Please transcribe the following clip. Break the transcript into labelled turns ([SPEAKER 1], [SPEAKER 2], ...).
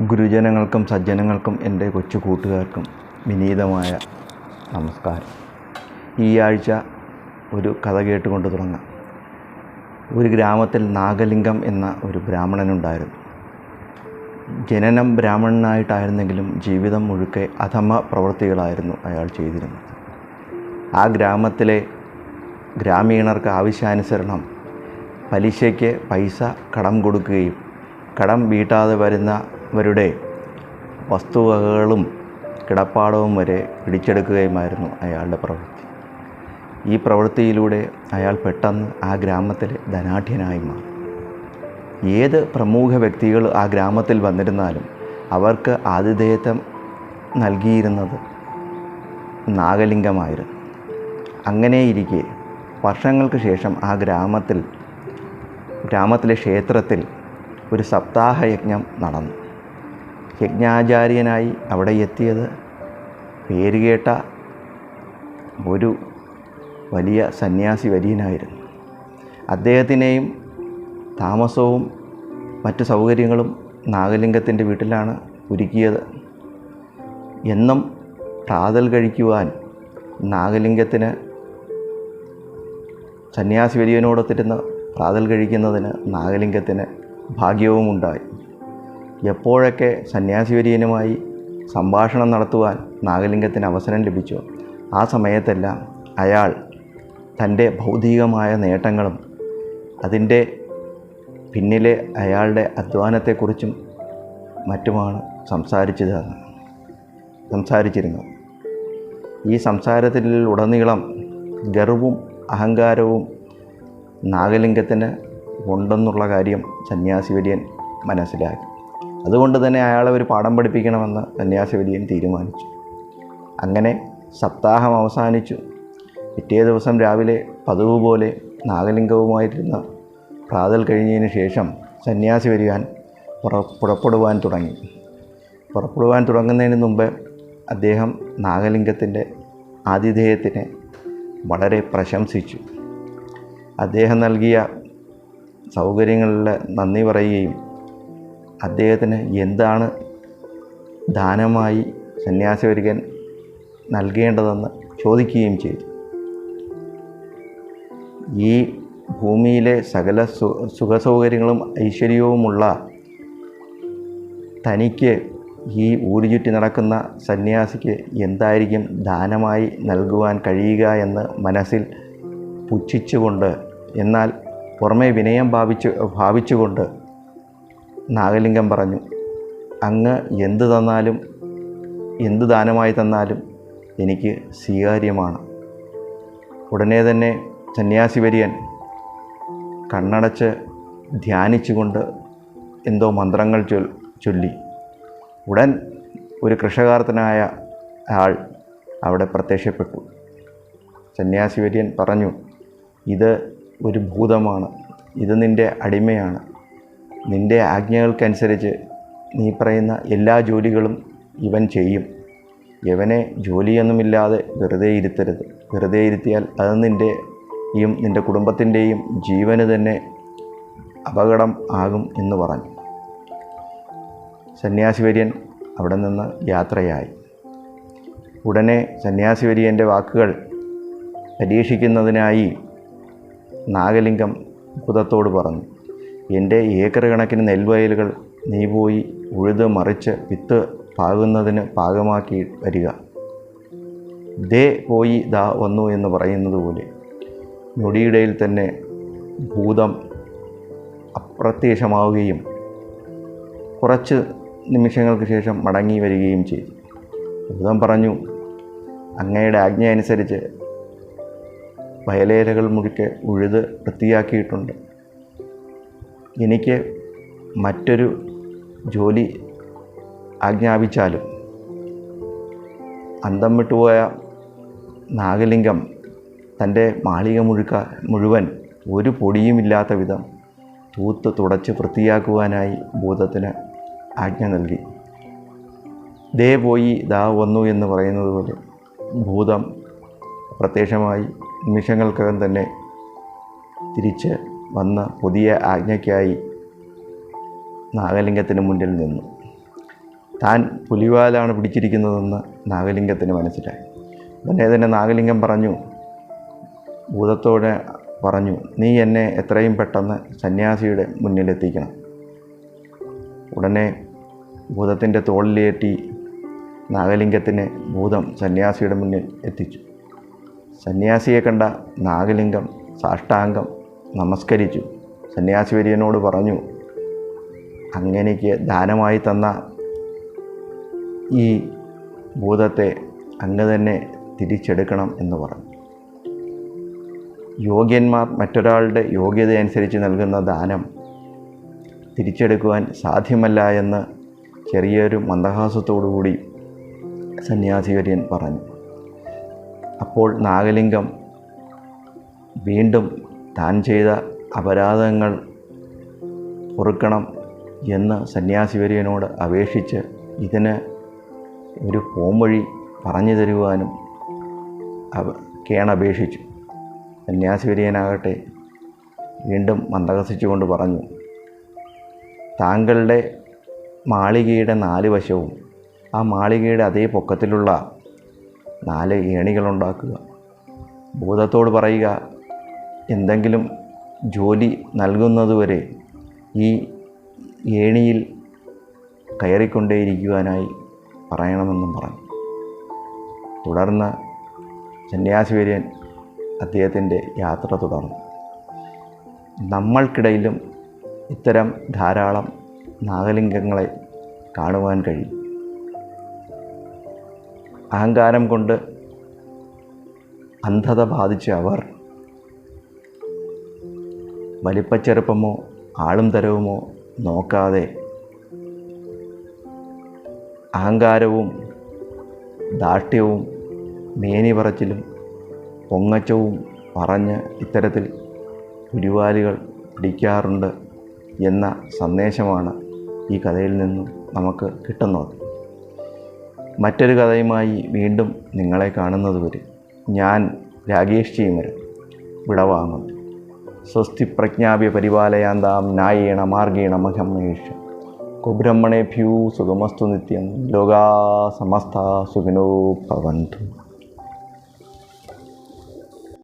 [SPEAKER 1] ഗുരുജനങ്ങൾക്കും സജ്ജനങ്ങൾക്കും എൻ്റെ കൊച്ചു കൂട്ടുകാർക്കും വിനീതമായ നമസ്കാരം. ഈ ആഴ്ച ഒരു കഥ കേട്ടുകൊണ്ട് തുടങ്ങാം. ഒരു ഗ്രാമത്തിൽ നാഗലിംഗം എന്ന ഒരു ബ്രാഹ്മണനുണ്ടായിരുന്നു. ജനനം ബ്രാഹ്മണനായിട്ടായിരുന്നെങ്കിലും ജീവിതം മുഴുക്കെ അധമ പ്രവൃത്തികളായിരുന്നു അയാൾ ചെയ്തിരുന്നത്. ആ ഗ്രാമത്തിലെ ഗ്രാമീണർക്ക് ആവശ്യാനുസരണം പലിശയ്ക്ക് പൈസ കടം കൊടുക്കുകയും കടം വീട്ടാതെ വരുന്നവരുടെ വസ്തുവകകളും കിടപ്പാടവും വരെ പിടിച്ചെടുക്കുകയുമായിരുന്നു അയാളുടെ പ്രവൃത്തി. ഈ പ്രവൃത്തിയിലൂടെ അയാൾ പെട്ടെന്ന് ആ ഗ്രാമത്തിലെ ധനാഢ്യനായി മാറി. ഏത് പ്രമുഖ വ്യക്തികൾ ആ ഗ്രാമത്തിൽ വന്നിരുന്നാലും അവർക്ക് ആതിഥേയത്വം നൽകിയിരുന്നത് നാഗലിംഗമായിരുന്നു. അങ്ങനെയിരിക്കെ വർഷങ്ങൾക്ക് ശേഷം ആ ഗ്രാമത്തിലെ ക്ഷേത്രത്തിൽ ഒരു സപ്താഹയജ്ഞം നടന്നു. യജ്ഞാചാര്യനായി അവിടെ എത്തിയത് പേരുകേട്ട ഒരു വലിയ സന്യാസി വര്യനായിരുന്നു. അദ്ദേഹത്തിനെയും താമസവും മറ്റു സൗകര്യങ്ങളും നാഗലിംഗത്തിൻ്റെ വീട്ടിലാണ് ഒരുക്കിയത്. എന്നും പ്രാതൽ കഴിക്കുവാൻ നാഗലിംഗത്തിന് സന്യാസി വര്യനോടൊത്തിരുന്ന് പ്രാതൽ കഴിക്കുന്നതിന് നാഗലിംഗത്തിന് ഭാഗ്യവുമുണ്ടായി. എപ്പോഴൊക്കെ സന്യാസി വര്യനുമായി സംഭാഷണം നടത്തുവാൻ നാഗലിംഗത്തിന് അവസരം ലഭിച്ചോ ആ സമയത്തെല്ലാം അയാൾ തൻ്റെ ഭൗതികമായ നേട്ടങ്ങളും അതിൻ്റെ പിന്നിലെ അയാളുടെ അധ്വാനത്തെക്കുറിച്ചും മറ്റുമാണ് സംസാരിച്ചിരുന്നത്. ഈ സംസാരത്തിലുടനീളം ഗർവവും അഹങ്കാരവും നാഗലിംഗത്തിന് ഉണ്ടെന്നുള്ള കാര്യം സന്യാസി വര്യൻ മനസ്സിലാക്കി. അതുകൊണ്ട് തന്നെ അയാളെ ഒരു പാഠം പഠിപ്പിക്കണമെന്ന് സന്യാസി വര്യൻ തീരുമാനിച്ചു. അങ്ങനെ സപ്താഹം അവസാനിച്ചു. പിറ്റേ ദിവസം രാവിലെ പതിവ് പോലെ നാഗലിംഗവുമായിരുന്ന പ്രാതൽ കഴിഞ്ഞതിന് ശേഷം സന്യാസി വര്യൻ പുറപ്പെടുവാൻ തുടങ്ങുന്നതിന് മുമ്പ് അദ്ദേഹം നാഗലിംഗത്തിൻ്റെ ആതിഥേയത്തിനെ വളരെ പ്രശംസിച്ചു. അദ്ദേഹം നൽകിയ സൗകര്യങ്ങളിൽ നന്ദി പറയുകയും അദ്ദേഹത്തിന് എന്താണ് ദാനമായി സന്യാസി വര്യൻ നൽകേണ്ടതെന്ന് ചോദിക്കുകയും ചെയ്തു. ഈ ഭൂമിയിലെ സകല സുഖസൗകര്യങ്ങളും ഐശ്വര്യവുമുള്ള തനിക്ക് ഈ ഊരു ചുറ്റി നടക്കുന്ന സന്യാസിക്ക് എന്തായിരിക്കും ദാനമായി നൽകുവാൻ കഴിയുക എന്ന് മനസ്സിൽ പുച്ഛിച്ചുകൊണ്ട്, എന്നാൽ പുറമേ വിനയം ഭാവിച്ചുകൊണ്ട് നാഗലിംഗം പറഞ്ഞു, അങ്ങ് എന്ത് ദാനമായി തന്നാലും എനിക്ക് സ്വീകാര്യമാണ്. ഉടനെ തന്നെ സന്യാസി വര്യൻ കണ്ണടച്ച് ധ്യാനിച്ചുകൊണ്ട് എന്തോ മന്ത്രങ്ങൾ ചൊല്ലി. ഉടൻ ഒരു കൃഷകാർത്തനായ ആൾ അവിടെ പ്രത്യക്ഷപ്പെട്ടു. സന്യാസി വര്യൻ പറഞ്ഞു, ഇത് ഒരു ഭൂതമാണ്, ഇത് നിൻ്റെ അടിമയാണ്. നിൻ്റെ ആജ്ഞകൾക്കനുസരിച്ച് നീ പറയുന്ന എല്ലാ ജോലികളും ഇവൻ ചെയ്യും. ഇവനെ ജോലിയൊന്നുമില്ലാതെ വെറുതെ ഇരുത്തരുത്. വെറുതെ ഇരുത്തിയാൽ അത് നിൻ്റെയും നിൻ്റെ കുടുംബത്തിൻ്റെയും ജീവന് തന്നെ അപകടം ആകും എന്ന് പറഞ്ഞു. സന്യാസി വര്യൻ അവിടെ നിന്ന് യാത്രയായി. ഉടനെ സന്യാസി വര്യൻ്റെ വാക്കുകൾ പരീക്ഷിക്കുന്നതിനായി നാഗലിംഗം ഭൂതത്തോട് പറഞ്ഞു, എൻ്റെ ഏക്കർ കണക്കിന് നെൽവയലുകൾ നീ പോയി ഉഴുത് മറിച്ച് വിത്ത് പാകുന്നതിന് പാകമാക്കി വരിക. ദേ പോയി ദാ വന്നു എന്ന് പറയുന്നത് പോലെ നൊടിയിടയിൽ തന്നെ ഭൂതം അപ്രത്യക്ഷമാവുകയും കുറച്ച് നിമിഷങ്ങൾക്ക് ശേഷം മടങ്ങി വരികയും ചെയ്തു. ഭൂതം പറഞ്ഞു, അങ്ങയുടെ ആജ്ഞ അനുസരിച്ച് വയലേലകൾ മുഴുക്കെ ഉഴുത് വൃത്തിയാക്കിയിട്ടുണ്ട്. എനിക്ക് മറ്റൊരു ജോലി ആജ്ഞാപിച്ചാലും. അന്തം വിട്ടുപോയ നാഗലിംഗം തൻ്റെ മാളിക മുഴുവൻ ഒരു പൊടിയുമില്ലാത്ത വിധം തൂത്ത് തുടച്ച് വൃത്തിയാക്കുവാനായി ഭൂതത്തിന് ആജ്ഞ നൽകി. ദേ പോയി ദാ വന്നു എന്ന് പറയുന്നത് പോലെ ഭൂതം പ്രത്യക്ഷമായി നിമിഷങ്ങൾക്കകം തന്നെ തിരിച്ച് വന്ന് പുതിയ ആജ്ഞയ്ക്കായി നാഗലിംഗത്തിന് മുന്നിൽ നിന്നു. താൻ പുലിവാലാണ് പിടിച്ചിരിക്കുന്നതെന്ന് നാഗലിംഗത്തിന് മനസ്സിലായി. ഉടനെ തന്നെ നാഗലിംഗം ഭൂതത്തോടെ പറഞ്ഞു, നീ എന്നെ എത്രയും പെട്ടെന്ന് സന്യാസിയുടെ മുന്നിലെത്തിക്കണം. ഉടനെ ഭൂതത്തിൻ്റെ തോളിലേറ്റി നാഗലിംഗത്തിനെ ഭൂതം സന്യാസിയുടെ മുന്നിൽ എത്തിച്ചു. സന്യാസിയെ കണ്ട നാഗലിംഗം സാഷ്ടാംഗം നമസ്കരിച്ചു. സന്യാസി വര്യനോട് പറഞ്ഞു, അങ്ങനെക്ക് ദാനമായി തന്ന ഈ ഭൂതത്തെ അങ്ങ് തന്നെ തിരിച്ചെടുക്കണം എന്ന് പറഞ്ഞു. യോഗ്യന്മാർ മറ്റൊരാളുടെ യോഗ്യതയനുസരിച്ച് നൽകുന്ന ദാനം തിരിച്ചെടുക്കുവാൻ സാധ്യമല്ല എന്ന് ചെറിയൊരു മന്ദഹാസത്തോടുകൂടി സന്യാസിവര്യൻ പറഞ്ഞു. അപ്പോൾ നാഗലിംഗം വീണ്ടും താൻ ചെയ്ത അപരാധങ്ങൾ പൊറുക്കണം എന്ന് സന്യാസിവര്യനോട് അപേക്ഷിച്ച് ഇതിന് ഒരു പോംവഴി പറഞ്ഞു തരുവാനും കേണപേക്ഷിച്ചു. സന്യാസിവര്യനാകട്ടെ വീണ്ടും മന്ദഹസിച്ചുകൊണ്ട് പറഞ്ഞു, താങ്കളുടെ മാളികയുടെ 4 വശവും ആ മാളികയുടെ അതേ പൊക്കത്തിലുള്ള 4 ഏണികളുണ്ടാക്കുക. ഭൂതത്തോട് പറയുക, എന്തെങ്കിലും ജോലി നൽകുന്നതുവരെ ഈ ഏണിയിൽ കയറിക്കൊണ്ടേയിരിക്കുവാനായി പറയണമെന്നും പറഞ്ഞു. തുടർന്ന് സന്യാസിവര്യൻ അദ്ദേഹത്തിൻ്റെ യാത്ര തുടർന്നു. നമ്മൾക്കിടയിലും ഇത്തരം ധാരാളം നാഗലിംഗങ്ങളെ കാണുവാൻ കഴിയും. അഹങ്കാരം കൊണ്ട് അന്ധത ബാധിച്ച അവർ വലിപ്പച്ചെറുപ്പമോ ആളും തരവുമോ നോക്കാതെ അഹങ്കാരവും ദാഷ്ട്യവും മേനി പറച്ചിലും പൊങ്ങച്ചവും പറഞ്ഞ് ഇത്തരത്തിൽ പുലിവാലുകൾ പിടിക്കാറുണ്ട് എന്ന സന്ദേശമാണ് ഈ കഥയിൽ നിന്നും നമുക്ക് കിട്ടുന്നത്. മറ്റൊരു കഥയുമായി വീണ്ടും നിങ്ങളെ കാണുന്നതുവരെ ഞാൻ രാകേഷ് ചീമരം വിടവാങ്ങുന്നു. സ്വസ്തി പ്രജ്ഞാഭ്യ പരിപാലയാന്താം ന്യായേണ മാർഗേണ മഹമേഷ കുബ്രഹ്മണേഭ്യോ സുഖമസ്തു നിത്യം. ലോകാ സമസ്ത സുഖിനോ ഭവന്തു.